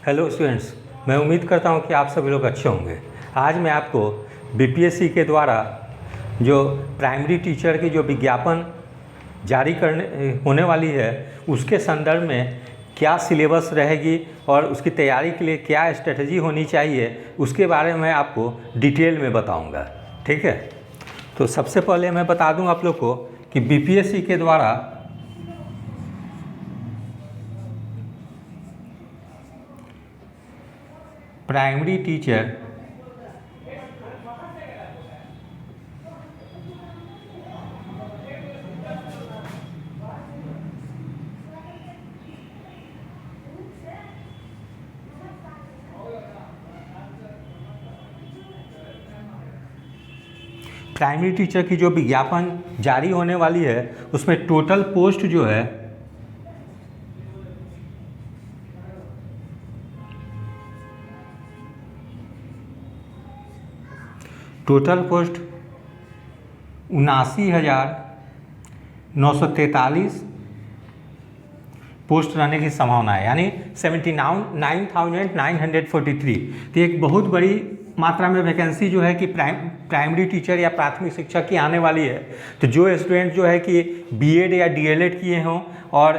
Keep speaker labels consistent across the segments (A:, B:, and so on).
A: Hello students, मैं उम्मीद करता हूं कि आप सभी लोग अच्छे होंगे। आज मैं आपको बीपीएससी के द्वारा जो प्राइमरी टीचर की जो विज्ञापन जारी करने होने वाली है उसके संदर्भ में क्या सिलेबस रहेगी और उसकी तैयारी के लिए क्या स्ट्रेटजी होनी चाहिए उसके बारे में आपको डिटेल में बताऊंगा। ठीक है, तो सबसे पहले मैं बता दूं आप लोग को कि बीपीएससी के द्वारा प्राइमरी टीचर प्राइमरी टीचर की जो विज्ञापन जारी होने वाली है उसमें टोटल पोस्ट जो है टोटल पोस्ट 79,943 पोस्ट रहने की संभावना है, यानी 79,943। तो एक बहुत बड़ी मात्रा में वैकेंसी जो है कि प्राइमरी टीचर या प्राथमिक शिक्षक की आने वाली है। तो जो स्टूडेंट जो है कि बीएड या डीएलएड किए हों और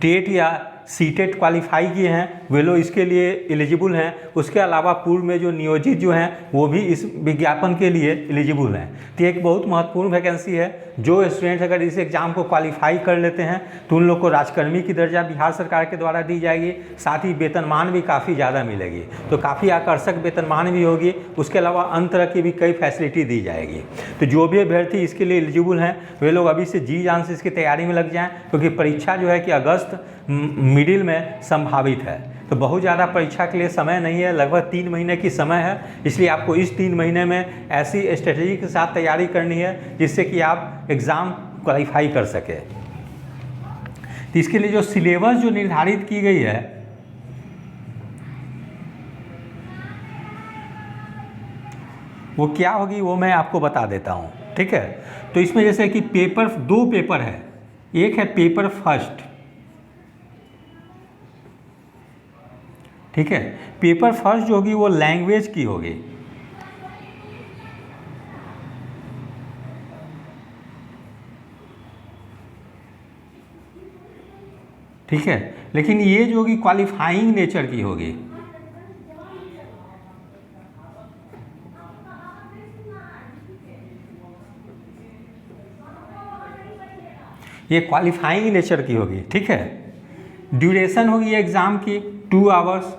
A: टेट या सीटेट क्वालिफाई किए हैं वे लोग इसके लिए एलिजिबल हैं। उसके अलावा पूर्व में जो नियोजित जो हैं वो भी इस विज्ञापन के लिए एलिजिबल हैं। तो एक बहुत महत्वपूर्ण वैकेंसी है। जो स्टूडेंट अगर इस एग्ज़ाम को क्वालिफाई कर लेते हैं तो उन लोग को राजकर्मी की दर्जा बिहार सरकार के द्वारा दी जाएगी। साथ ही वेतनमान भी काफ़ी ज़्यादा मिलेगी, तो काफ़ी आकर्षक वेतनमान भी होगी। उसके अलावा अन्य तरह की भी कई फैसिलिटी दी जाएगी। तो जो भी अभ्यर्थी इसके लिए एलिजिबल हैं वे लोग अभी से जी जान से इसकी तैयारी में लग जाएँ, क्योंकि परीक्षा जो है कि अगस्त मिडिल में संभावित है। तो बहुत ज़्यादा परीक्षा के लिए समय नहीं है, लगभग 3 महीने की समय है। इसलिए आपको इस 3 महीने में ऐसी स्ट्रेटजी के साथ तैयारी करनी है जिससे कि आप एग्ज़ाम क्वालिफाई कर सके। तो इसके लिए जो सिलेबस जो निर्धारित की गई है वो क्या होगी वो मैं आपको बता देता हूँ। ठीक है, तो इसमें जैसे कि दो पेपर है। एक है पेपर फर्स्ट, ठीक है। पेपर फर्स्ट जो होगी वो लैंग्वेज की होगी। ठीक है, लेकिन ये जो होगी क्वालिफाइंग नेचर की होगी। ये क्वालिफाइंग नेचर की होगी। ठीक है, ड्यूरेशन होगी एग्जाम की 2 आवर्स।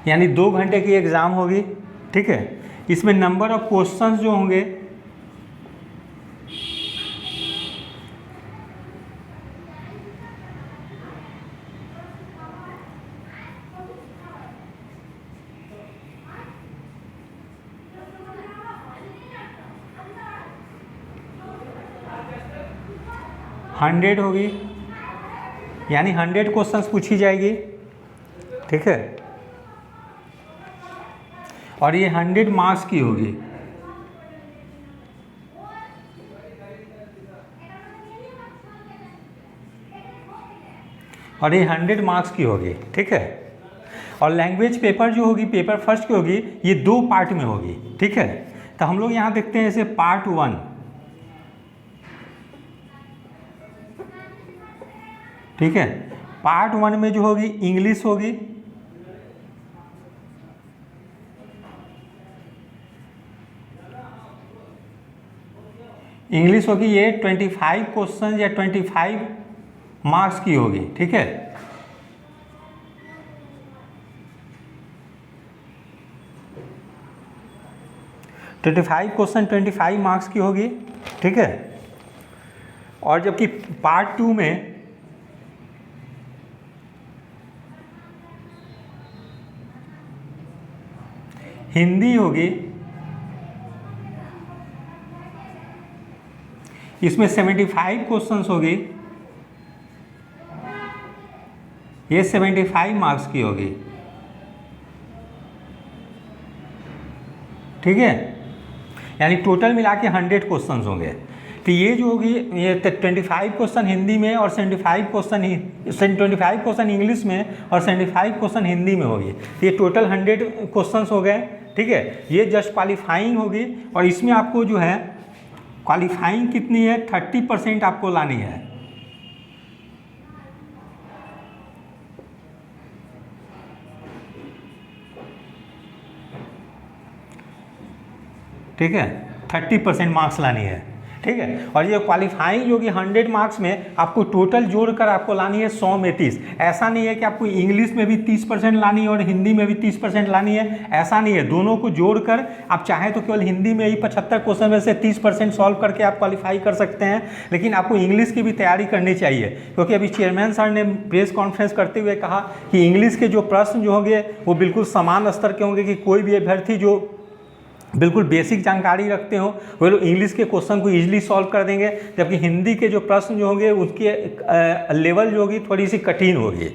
A: यानी 2 घंटे की एग्ज़ाम होगी। ठीक है, इसमें नंबर ऑफ क्वेश्चंस जो होंगे हंड्रेड होगी, यानी 100 क्वेश्चंस पूछी जाएगी। ठीक है, और ये 100 मार्क्स की होगी। और ये 100 मार्क्स की होगी। ठीक है, और लैंग्वेज पेपर जो होगी पेपर फर्स्ट की होगी, ये 2 पार्ट में होगी। ठीक है, तो हम लोग यहाँ देखते हैं जैसे पार्ट 1। ठीक है, पार्ट 1 में जो होगी इंग्लिश होगी। इंग्लिश होगी, ये 25 क्वेश्चन या 25 मार्क्स की होगी। ठीक है, तो 25 क्वेश्चन 25 मार्क्स की होगी। ठीक है, और जबकि पार्ट 2 में हिंदी होगी। इसमें 75 क्वेश्चंस होगी, ये 75 मार्क्स की होगी। ठीक है, यानी टोटल मिला के 100 क्वेश्चन होंगे। तो ये जो होगी ये 25 क्वेश्चन हिंदी में और 75 क्वेश्चन इंग्लिश में और 75 क्वेश्चन हिंदी में होगी। तो ये टोटल 100 क्वेश्चन हो गए। ठीक है, ये जस्ट क्वालिफाइंग होगी और इसमें आपको जो है क्वालिफाइंग कितनी है, 30% आपको लानी है। ठीक है, 30% मार्क्स लानी है। ठीक है, और ये क्वालिफाइंग जो कि 100 मार्क्स में आपको टोटल जोड़कर आपको लानी है 100 में 30। ऐसा नहीं है कि आपको इंग्लिश में भी 30% लानी है और हिंदी में भी 30% लानी है, ऐसा नहीं है। दोनों को जोड़कर आप चाहें तो केवल हिंदी में ही 75 क्वेश्चन में से 30% सॉल्व करके आप क्वालिफाई कर सकते हैं, लेकिन आपको इंग्लिश की भी तैयारी करनी चाहिए, क्योंकि अभी चेयरमैन सर ने प्रेस कॉन्फ्रेंस करते हुए कहा कि इंग्लिश के जो प्रश्न जो होंगे वो बिल्कुल समान स्तर के होंगे, कि कोई भी अभ्यर्थी जो बिल्कुल बेसिक जानकारी रखते हो वो लोग इंग्लिश के क्वेश्चन को इजीली सॉल्व कर देंगे, जबकि हिंदी के जो प्रश्न जो होंगे उसके लेवल जो होगी थोड़ी सी कठिन होगी।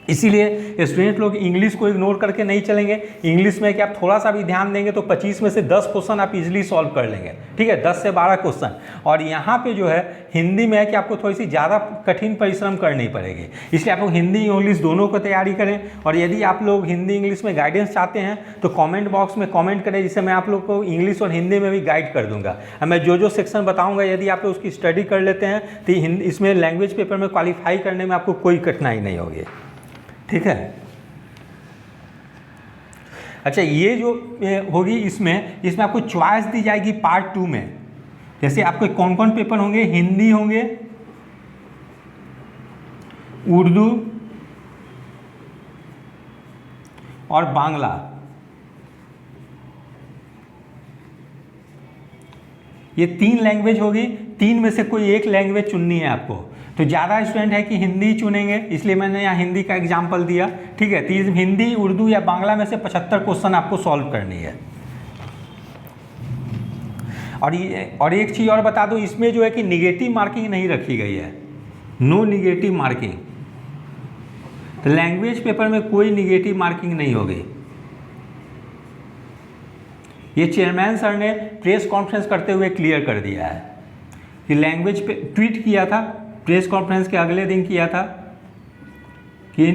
A: इसीलिए स्टूडेंट लोग इंग्लिश को इग्नोर करके नहीं चलेंगे। इंग्लिश में कि आप थोड़ा सा भी ध्यान देंगे तो 25 में से 10 क्वेश्चन आप इजीली सॉल्व कर लेंगे। ठीक है, 10 से 12 क्वेश्चन। और यहाँ पे जो है हिंदी में है कि आपको थोड़ी सी ज़्यादा कठिन परिश्रम करनी पड़ेगी, इसलिए आप लोग हिंदी इंग्लिश दोनों को तैयारी करें। और यदि आप लोग हिंदी इंग्लिश में गाइडेंस चाहते हैं तो कॉमेंट बॉक्स में कॉमेंट करें, जिससे मैं आप लोग को इंग्लिश और हिंदी में भी गाइड कर दूंगा। मैं जो सेक्शन बताऊँगा यदि आप लोग उसकी स्टडी कर लेते हैं तो इसमें लैंग्वेज पेपर में क्वालिफाई करने में आपको कोई कठिनाई नहीं होगी। ठीक है, अच्छा ये जो होगी इसमें आपको चॉइस दी जाएगी पार्ट 2 में। जैसे आपको कौन कौन पेपर होंगे, हिंदी होंगे, उर्दू और बांग्ला। ये 3 लैंग्वेज होगी, 3 में से कोई एक लैंग्वेज चुननी है आपको। तो ज़्यादा स्टूडेंट है कि हिंदी चुनेंगे, इसलिए मैंने यहाँ हिंदी का एग्जाम्पल दिया। ठीक है, तो हिंदी उर्दू या बांग्ला में से 75 क्वेश्चन आपको सॉल्व करनी है। और एक चीज़ और बता दूँ, इसमें जो है कि निगेटिव मार्किंग नहीं रखी गई है, नो निगेटिव मार्किंग। तो लैंग्वेज पेपर में कोई निगेटिव मार्किंग नहीं होगी। ये चेयरमैन सर ने प्रेस कॉन्फ्रेंस करते हुए क्लियर कर दिया है कि लैंग्वेज पे ट्वीट किया था, प्रेस कॉन्फ्रेंस के अगले दिन किया था कि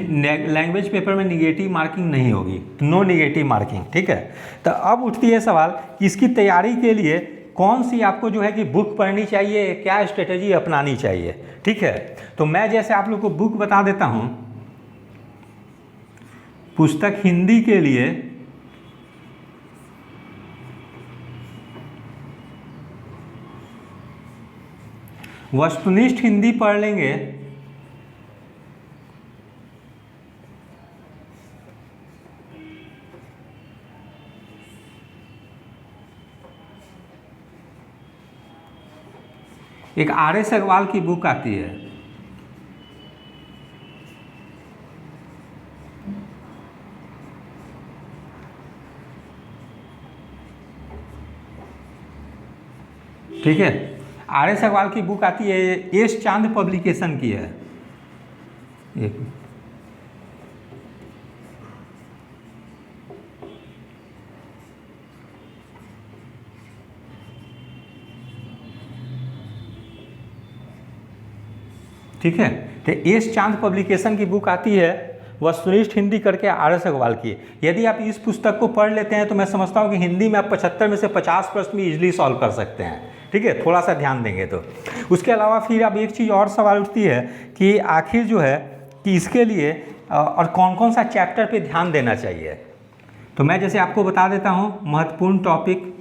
A: लैंग्वेज पेपर में निगेटिव मार्किंग नहीं होगी, नो निगेटिव मार्किंग। ठीक है, तो अब उठती है सवाल कि इसकी तैयारी के लिए कौन सी आपको जो है कि बुक पढ़नी चाहिए, क्या स्ट्रेटेजी अपनानी चाहिए। ठीक है, तो मैं जैसे आप लोग को बुक बता देता हूँ। पुस्तक हिंदी के लिए वस्तुनिष्ठ हिंदी पढ़ लेंगे, एक RS अग्रवाल की बुक आती है, ठीक है, RS अग्रवाल की बुक आती है, एस चांद पब्लिकेशन की है। एक ठीक है, तो एस चांद पब्लिकेशन की बुक आती है वस्तुनिष्ठ हिंदी करके RS अग्रवाल की। यदि आप इस पुस्तक को पढ़ लेते हैं तो मैं समझता हूँ कि हिंदी में आप 75 में से 50 प्रश्न भी इजीली सॉल्व कर सकते हैं। ठीक है, थोड़ा सा ध्यान देंगे तो। उसके अलावा फिर अब एक चीज़ और सवाल उठती है कि आखिर जो है कि इसके लिए और कौन कौन सा चैप्टर पे ध्यान देना चाहिए। तो मैं जैसे आपको बता देता हूँ महत्वपूर्ण टॉपिक,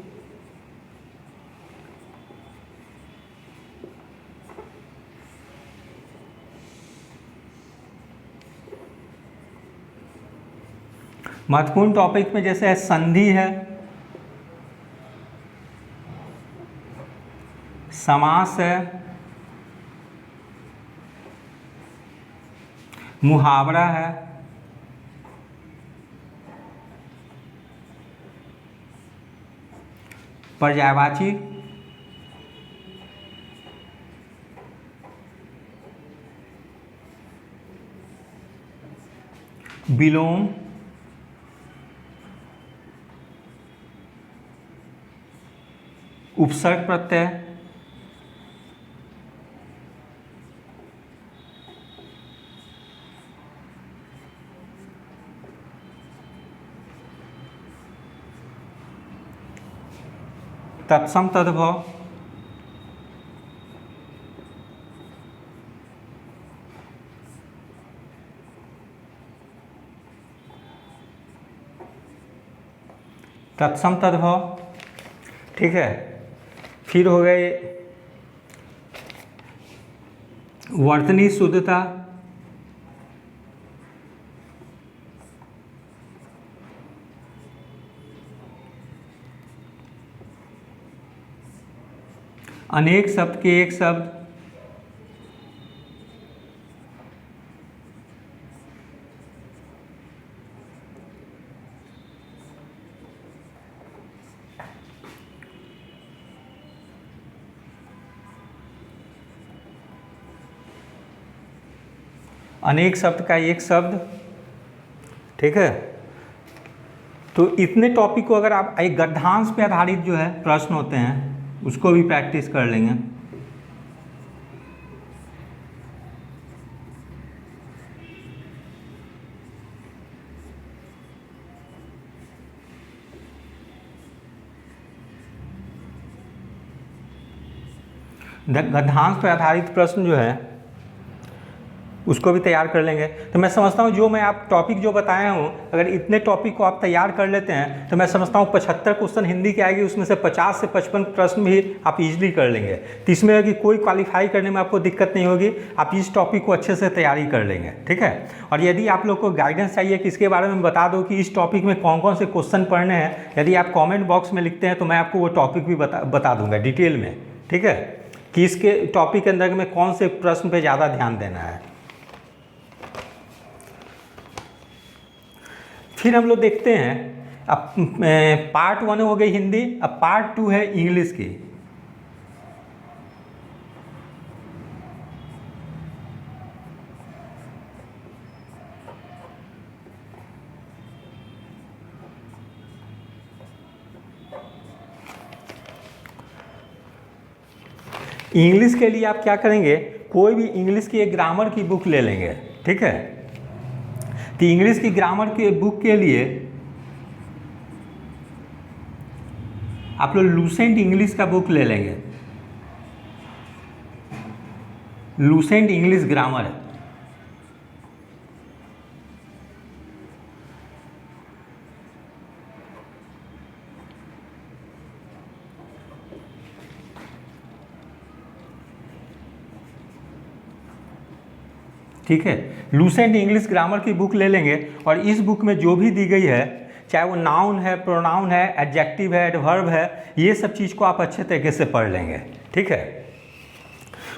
A: महत्वपूर्ण टॉपिक में जैसे संधि है, समास है, मुहावरा है, पर्यायवाची, विलोम, उपसर्ग प्रत्यय, तत्सम तद्भव, तत्सम तद्भव, ठीक है। फिर हो गए वर्तनी शुद्धता, अनेक शब्द के एक शब्द, अनेक शब्द का एक शब्द, ठीक है। तो इतने टॉपिक को अगर आप एक गद्यांश पे आधारित जो है प्रश्न होते हैं उसको भी प्रैक्टिस कर लेंगे। गद्यांश पर आधारित प्रश्न जो है उसको भी तैयार कर लेंगे। तो मैं समझता हूँ जो मैं आप टॉपिक जो बताया हूँ, अगर इतने टॉपिक को आप तैयार कर लेते हैं तो मैं समझता हूँ 75 क्वेश्चन हिंदी के आएगी, उसमें से 50 से 55 प्रश्न भी आप इजीली कर लेंगे। तो इसमें है कि कोई क्वालिफाई करने में आपको दिक्कत नहीं होगी, आप इस टॉपिक को अच्छे से तैयारी कर लेंगे, ठीक है। और यदि आप लोग को गाइडेंस चाहिए कि इसके बारे में बता दो कि इस टॉपिक में कौन कौन से क्वेश्चन पढ़ने हैं, यदि आप कॉमेंट बॉक्स में लिखते हैं तो मैं आपको वो टॉपिक भी बता दूँगा डिटेल में, ठीक है, कि इसके टॉपिक के अंदर में कौन से प्रश्न पर ज़्यादा ध्यान देना है। फिर हम लोग देखते हैं अब पार्ट 1 हो गई हिंदी, अब पार्ट 2 है इंग्लिश की। इंग्लिश के लिए आप क्या करेंगे, कोई भी इंग्लिश की एक ग्रामर की बुक ले लेंगे, ठीक है। तो इंग्लिश की ग्रामर के बुक के लिए आप लोग लूसेंट इंग्लिश का बुक ले लेंगे, लूसेंट इंग्लिश ग्रामर। ठीक है, लूसेंट इंग्लिश ग्रामर की बुक ले लेंगे और इस बुक में जो भी दी गई है, चाहे वो नाउन है, प्रोनाउन है, एडजेक्टिव है, एडवर्ब है, ये सब चीज़ को आप अच्छे तरीके से पढ़ लेंगे, ठीक है।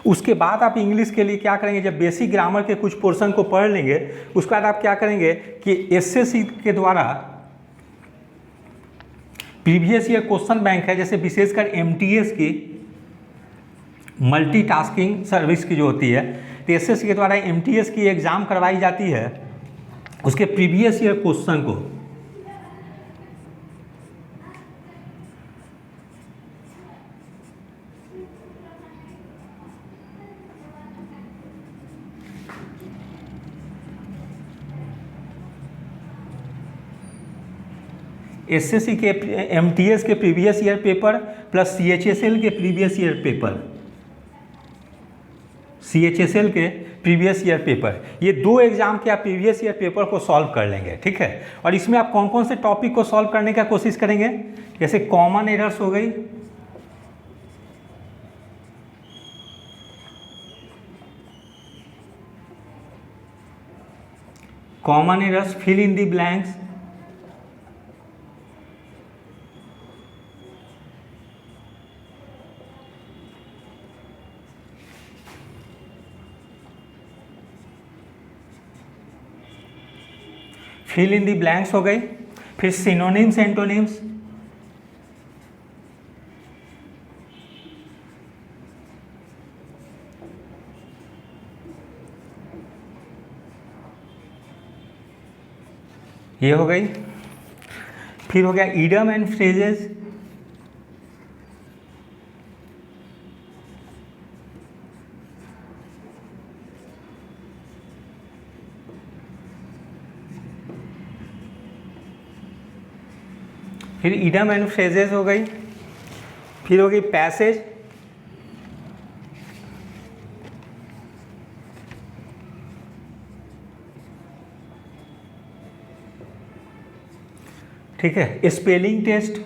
A: उसके बाद आप इंग्लिश के लिए क्या करेंगे, जब बेसिक ग्रामर के कुछ पोर्शन को पढ़ लेंगे, उसके बाद आप क्या करेंगे कि एसएससी के द्वारा प्रीवियस ईयर क्वेश्चन बैंक है, जैसे विशेषकर एमटीएस की मल्टीटास्किंग सर्विस की जो होती है, तो एसएससी के द्वारा एमटीएस की एग्ज़ाम करवाई जाती है, उसके प्रीवियस ईयर क्वेश्चन को एसएससी के एमटीएस के previous year paper plus CHSL के प्रीवियस ईयर पेपर, सीएचएसएल के प्रीवियस ईयर पेपर, ये दो एग्जाम के आप प्रीवियस ईयर पेपर को सॉल्व कर लेंगे, ठीक है। और इसमें आप कौन कौन से टॉपिक को सॉल्व करने का कोशिश करेंगे, जैसे कॉमन एरर्स हो गई, common errors, fill in the blanks, fill in the blanks हो गई। फिर सिनोनिम्स एंटोनिम्स, ये हो गई। फिर हो गया ईडम एंड फ्रेजेस, फिर इडम एंड फ्रेजेस हो गई, फिर हो गई पैसेज, ठीक है, स्पेलिंग टेस्ट,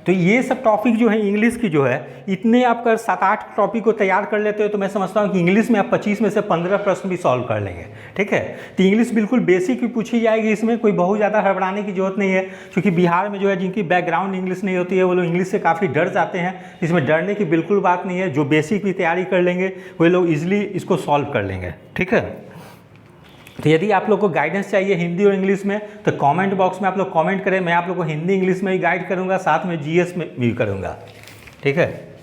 A: तो ये सब टॉपिक जो है इंग्लिश की जो है, इतने आप कर 7-8 टॉपिक को तैयार कर लेते हो तो मैं समझता हूँ कि इंग्लिश में आप 25 में से 15 प्रश्न भी सॉल्व कर लेंगे, ठीक है। तो इंग्लिश बिल्कुल बेसिक भी पूछी जाएगी, इसमें कोई बहुत ज़्यादा घबराने की जरूरत नहीं है, क्योंकि बिहार में जो है जिनकी बैकग्राउंड इंग्लिश नहीं होती है वो लोग इंग्लिश से काफ़ी डर जाते हैं। इसमें डरने की बिल्कुल बात नहीं है, जो बेसिक भी तैयारी कर लेंगे वो लोग ईजिली इसको सॉल्व कर लेंगे, ठीक है। तो यदि आप लोग को गाइडेंस चाहिए हिंदी और इंग्लिश में तो कमेंट बॉक्स में आप लोग कमेंट करें, मैं आप लोग को हिंदी इंग्लिश में ही गाइड करूंगा, साथ में जीएस में भी करूंगा, ठीक है।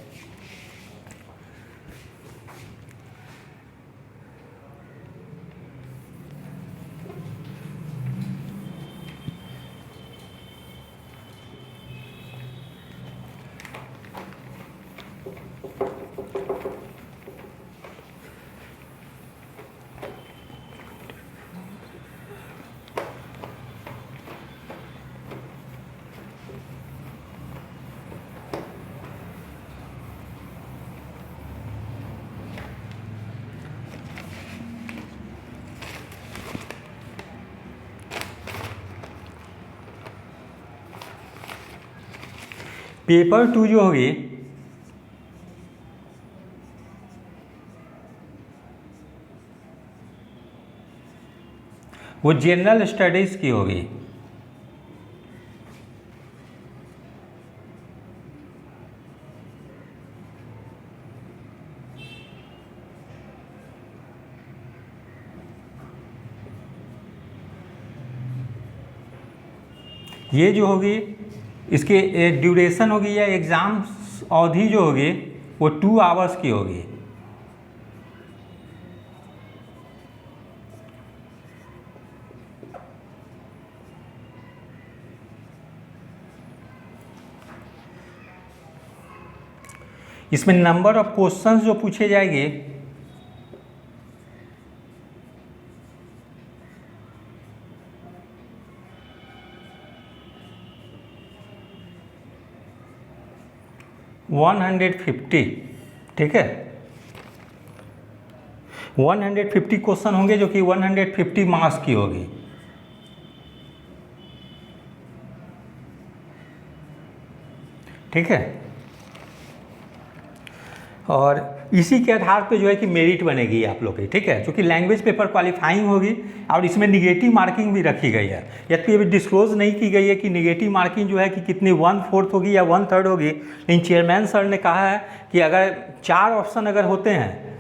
A: पेपर 2 जो होगी वो जनरल स्टडीज की होगी। ये जो होगी इसके ड्यूरेशन होगी या एग्ज़ाम अवधि जो होगी वो 2 आवर्स की होगी। इसमें नंबर ऑफ क्वेश्चंस जो पूछे जाएंगे वन 150, ठीक है, 150 क्वेश्चन होंगे जो कि 150 मार्क्स की होगी, ठीक है। और इसी के आधार पे जो है कि मेरिट बनेगी आप लोग की, ठीक है, क्योंकि लैंग्वेज पेपर क्वालिफाइंग होगी और इसमें निगेटिव मार्किंग भी रखी गई है। यद्यपि अभी डिस्क्लोज नहीं की गई है कि निगेटिव मार्किंग जो है कि कितनी 1/4 होगी या 1/3 होगी, लेकिन चेयरमैन सर ने कहा है कि अगर 4 ऑप्शन अगर होते हैं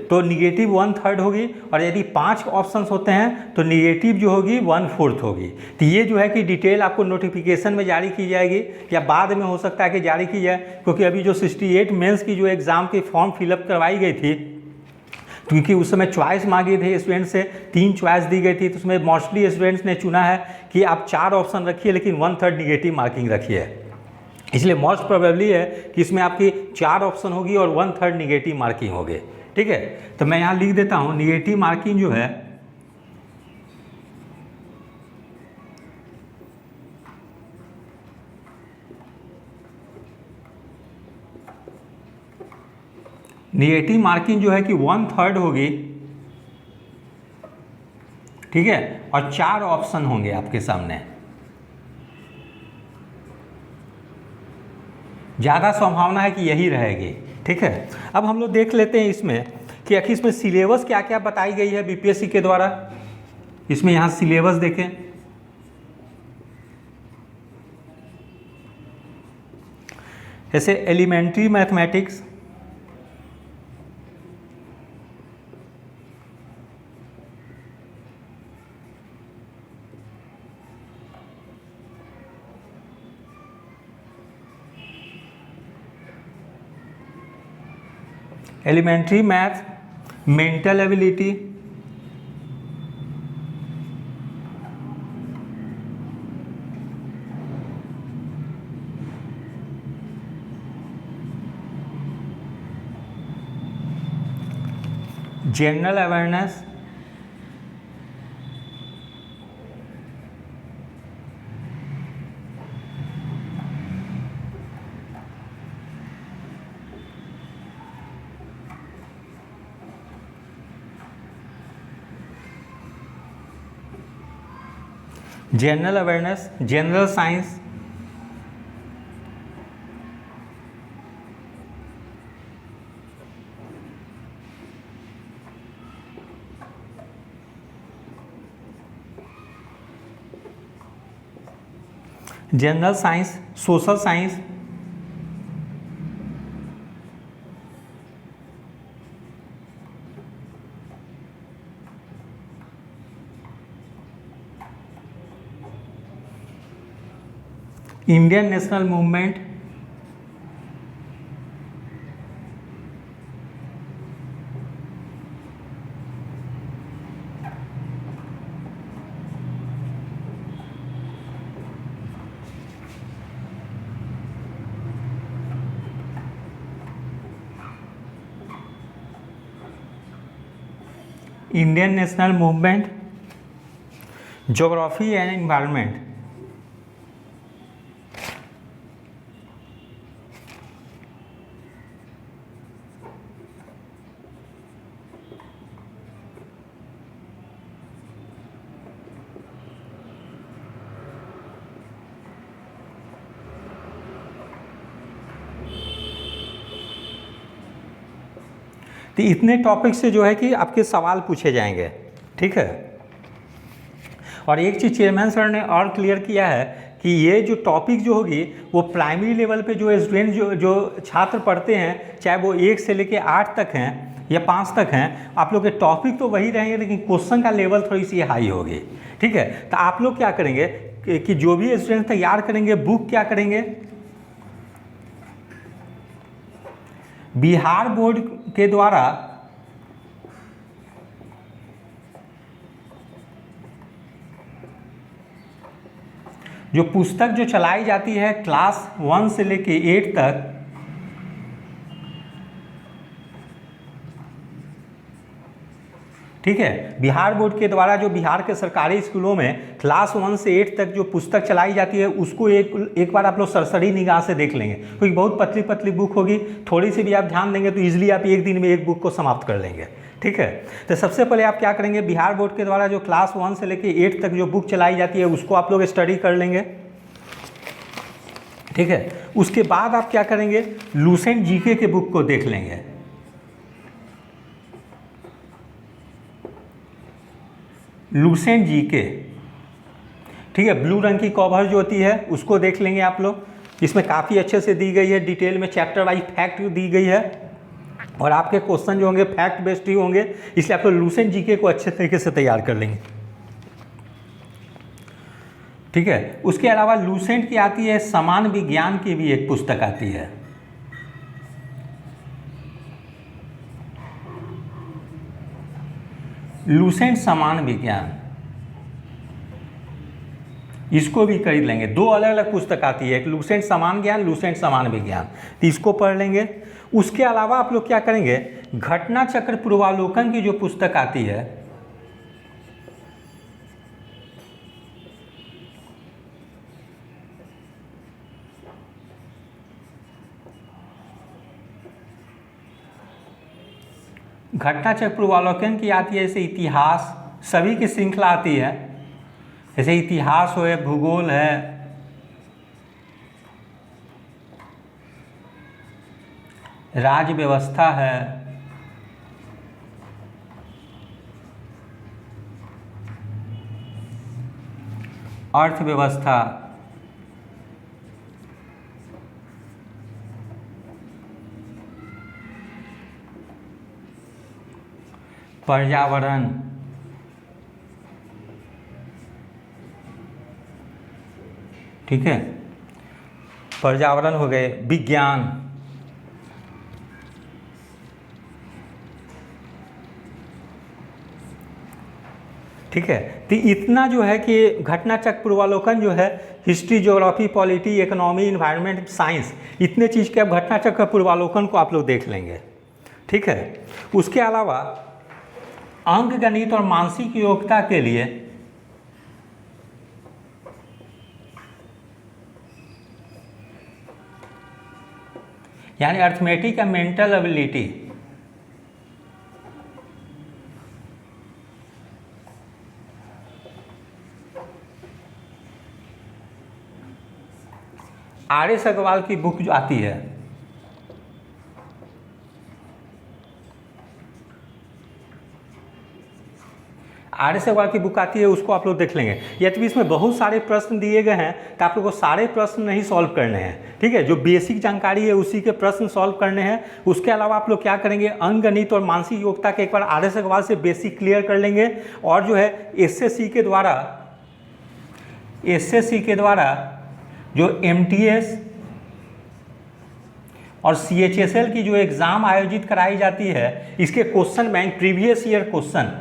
A: तो निगेटिव 1/3 होगी और यदि 5 ऑप्शंस होते हैं तो निगेटिव जो होगी 1/4 होगी। तो ये जो है कि डिटेल आपको नोटिफिकेशन में जारी की जाएगी या बाद में हो सकता है कि जारी की जाए, क्योंकि अभी जो 68 मेंस की जो एग्ज़ाम की फॉर्म फिलअप करवाई गई थी, क्योंकि उस समय चॉइस मांगी थी स्टूडेंट से, 3 चॉइस दी गई थी, तो उसमें मोस्टली स्टूडेंट्स ने चुना है कि आप 4 ऑप्शन रखिए लेकिन 1/3 निगेटिव मार्किंग रखिए। इसलिए मोस्ट प्रोबेबली है कि इसमें आपकी 4 ऑप्शन होगी और 1/3 निगेटिव मार्किंग होगी, ठीक है। तो मैं यहाँ लिख देता हूँ निगेटिव मार्किंग जो है निगेटिव मार्किंग जो है कि 1/3 होगी, ठीक है, और 4 ऑप्शन होंगे आपके सामने। ज़्यादा संभावना है कि यही रहेगी, ठीक है। अब हम लोग देख लेते हैं इसमें कि आखिर इसमें सिलेबस क्या क्या बताई गई है बीपीएससी के द्वारा। इसमें यहाँ सिलेबस देखें, जैसे elementary mathematics, elementary math, mental ability, general awareness, general awareness, general science, general science, social science, Indian national movement, Indian national movement, geography and environment, तो इतने टॉपिक से जो है कि आपके सवाल पूछे जाएंगे, ठीक है। और एक चीज़ चेयरमैन सर ने और क्लियर किया है कि ये जो टॉपिक जो होगी वो प्राइमरी लेवल पे जो स्टूडेंट जो छात्र पढ़ते हैं, चाहे वो 1 से लेके 8 तक हैं या 5 तक हैं, आप लोग के टॉपिक तो वही रहेंगे लेकिन क्वेश्चन का लेवल थोड़ी सी हाई होगी, ठीक है। तो आप लोग क्या करेंगे कि जो भी स्टूडेंट तैयार करेंगे बुक क्या करेंगे, बिहार बोर्ड के द्वारा जो पुस्तक जो चलाई जाती है क्लास 1 से लेके 8 तक, ठीक है, बिहार बोर्ड के द्वारा जो बिहार के सरकारी स्कूलों में क्लास 1 से 8 तक जो पुस्तक चलाई जाती है उसको एक बार आप लोग सरसरी निगाह से देख लेंगे, क्योंकि बहुत पतली पतली बुक होगी, थोड़ी सी भी आप ध्यान देंगे तो इजीली आप एक दिन में एक बुक को समाप्त कर लेंगे, ठीक है। तो सबसे पहले आप क्या करेंगे, बिहार बोर्ड के द्वारा जो क्लास 1 से लेकर 8 तक जो बुक चलाई जाती है उसको आप लोग स्टडी कर लेंगे, ठीक है। उसके बाद आप क्या करेंगे, लूसेंट जीके के बुक को देख लेंगे, लूसेंट जीके, ठीक है। ब्लू रंग की कवर जो होती है उसको देख लेंगे आप लोग, इसमें काफ़ी अच्छे से दी गई है, डिटेल में चैप्टर वाइज फैक्ट दी गई है और आपके क्वेश्चन जो होंगे फैक्ट बेस्ड ही होंगे, इसलिए आप लोग लूसेंट जीके को अच्छे तरीके से तैयार कर लेंगे, ठीक है। उसके अलावा लूसेंट की आती है समान विज्ञान की भी एक पुस्तक आती है, लूसेंट समान विज्ञान, इसको भी खरीद लेंगे। 2 अलग अलग पुस्तक आती है, एक लूसेंट समान ज्ञान, लूसेंट समान विज्ञान, तो इसको पढ़ लेंगे। उसके अलावा आप लोग क्या करेंगे, घटना चक्र पूर्वालोकन की जो पुस्तक आती है, घटना चक्र पूर्वालोकन की आती है, जैसे इतिहास सभी की श्रृंखला आती है, जैसे इतिहास हो, भूगोल है, राज्य व्यवस्था है, अर्थव्यवस्था, पर्यावरण, ठीक है, पर्यावरण हो गए, विज्ञान, ठीक है। तो इतना जो है कि घटना चक्र पूर्वालोकन जो है, history, geography, polity, economy, environment, science, इतने चीज़ के अब घटना चक्र पूर्वालोकन को आप लोग देख लेंगे, ठीक है। उसके अलावा अंकगणित और मानसिक योग्यता के लिए यानी अर्थमेटिक या मेंटल एबिलिटी, आर.एस. अग्रवाल की बुक जो आती है, आर.एस. अग्रवाल की बुक आती है, उसको आप लोग देख लेंगे। यदि इसमें बहुत सारे प्रश्न दिए गए हैं तो आप लोग को सारे प्रश्न नहीं सॉल्व करने हैं, ठीक है। जो बेसिक जानकारी है उसी के प्रश्न सॉल्व करने हैं। उसके अलावा आप लोग क्या करेंगे, अंकगणित और मानसिक योग्यता के एक बार आर.एस. अग्रवाल से बेसिक क्लियर कर लेंगे, और जो है एसएससी के द्वारा जो एमटीएस और सीएचएसएल की जो एग्ज़ाम आयोजित कराई जाती है, इसके question bank previous year question,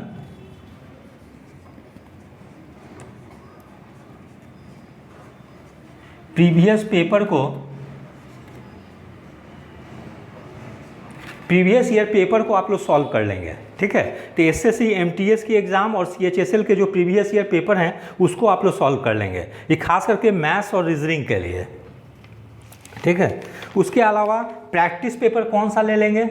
A: previous year paper को आप लोग सॉल्व कर लेंगे, ठीक है। तो एसएससी एमटीएस की एग्ज़ाम और सीएचएसएल के जो प्रीवियस ईयर पेपर हैं उसको आप लोग सॉल्व कर लेंगे, ये खास करके मैथ्स और रीजनिंग के लिए, ठीक है। उसके अलावा प्रैक्टिस पेपर कौन सा ले लेंगे,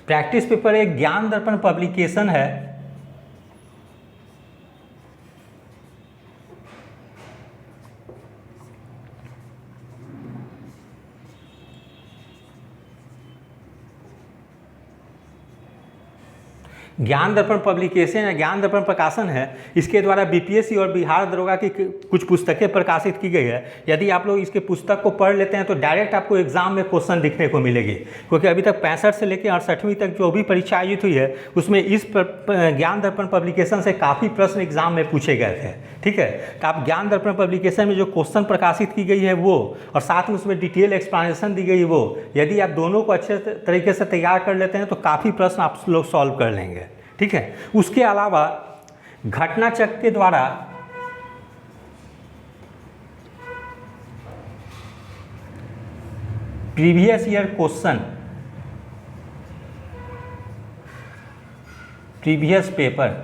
A: प्रैक्टिस पेपर एक ज्ञान दर्पण पब्लिकेशन है, ज्ञान दर्पण पब्लिकेशन या ज्ञान दर्पण प्रकाशन है। इसके द्वारा बीपीएससी और बिहार दरोगा की कुछ पुस्तकें प्रकाशित की गई है। यदि आप लोग इसके पुस्तक को पढ़ लेते हैं तो डायरेक्ट आपको एग्जाम में क्वेश्चन दिखने को मिलेगी, क्योंकि अभी तक 65 से लेकर 68वीं तक जो भी परीक्षा आयोजित हुई है उसमें इस ज्ञान दर्पण पब्लिकेशन से काफ़ी प्रश्न एग्जाम में पूछे गए थे, ठीक है। तो आप ज्ञान दर्पण पब्लिकेशन में जो क्वेश्चन प्रकाशित की गई है वो, और साथ में उसमें डिटेल एक्सप्लेनेशन दी गई है वो, यदि आप दोनों को अच्छे तरीके से तैयार कर लेते हैं तो काफ़ी प्रश्न आप लोग सॉल्व कर लेंगे, ठीक है। उसके अलावा घटनाचक्र के द्वारा previous year question, previous paper,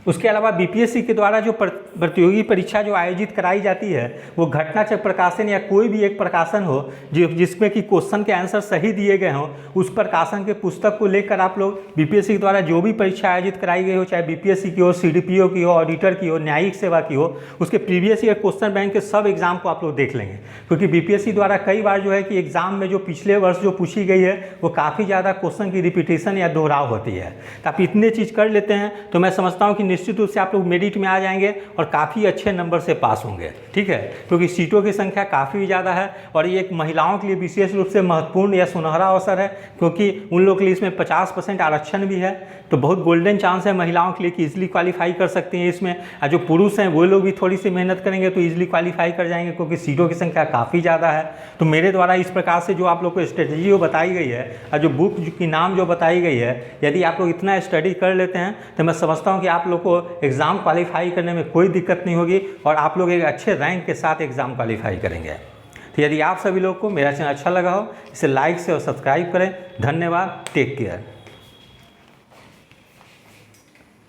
A: उसके अलावा बीपीएससी के द्वारा जो प्रतियोगी परीक्षा जो आयोजित कराई जाती है वो घटनाचक्र प्रकाशन या कोई भी एक प्रकाशन हो जिसमें कि क्वेश्चन के आंसर सही दिए गए हों, उस प्रकाशन के पुस्तक को लेकर आप लोग बीपीएससी के द्वारा जो भी परीक्षा आयोजित कराई गई हो, चाहे बीपीएससी की हो, सीडीपीओ की हो, ऑडिटर की हो, न्यायिक सेवा की हो, उसके प्रीवियस ईयर क्वेश्चन बैंक के सब एग्जाम को आप लोग देख लेंगे। क्योंकि बीपीएससी द्वारा कई बार जो है कि एग्जाम में जो पिछले वर्ष जो पूछी गई है वो काफ़ी ज़्यादा क्वेश्चन की रिपीटेशन या दोहराव होती है। तो आप इतने चीज़ कर लेते हैं तो मैं समझता हूँ कि निश्चित रूप से आप लोग मेरिट में आ जाएंगे और काफ़ी अच्छे नंबर से पास होंगे, ठीक है। क्योंकि सीटों की संख्या काफ़ी ज़्यादा है और ये एक महिलाओं के लिए विशेष रूप से महत्वपूर्ण या सुनहरा अवसर है, क्योंकि उन लोगों के लिए इसमें 50% आरक्षण भी है। तो बहुत गोल्डन चांस है महिलाओं के लिए कि ईजिली क्वालिफाई कर सकती हैं इसमें। और जो पुरुष हैं वो लोग भी थोड़ी सी मेहनत करेंगे तो ईजिली क्वालिफाई कर जाएंगे, क्योंकि सीटों की संख्या काफ़ी ज़्यादा है। तो मेरे द्वारा इस प्रकार से जो आप लोग को स्ट्रेटजी बताई गई है और जो बुक की नाम जो बताई गई है, यदि आप लोग इतना स्टडी कर लेते हैं तो मैं समझता हूँ कि आप लोग को एग्ज़ाम क्वालिफाई करने में कोई दिक्कत नहीं होगी और आप लोग एक अच्छे रैंक के साथ एग्ज़ाम क्वालिफाई करेंगे। तो यदि आप सभी लोग को मेरा चैनल अच्छा लगा हो, इसे लाइक से और सब्सक्राइब करें। धन्यवाद, टेक केयर।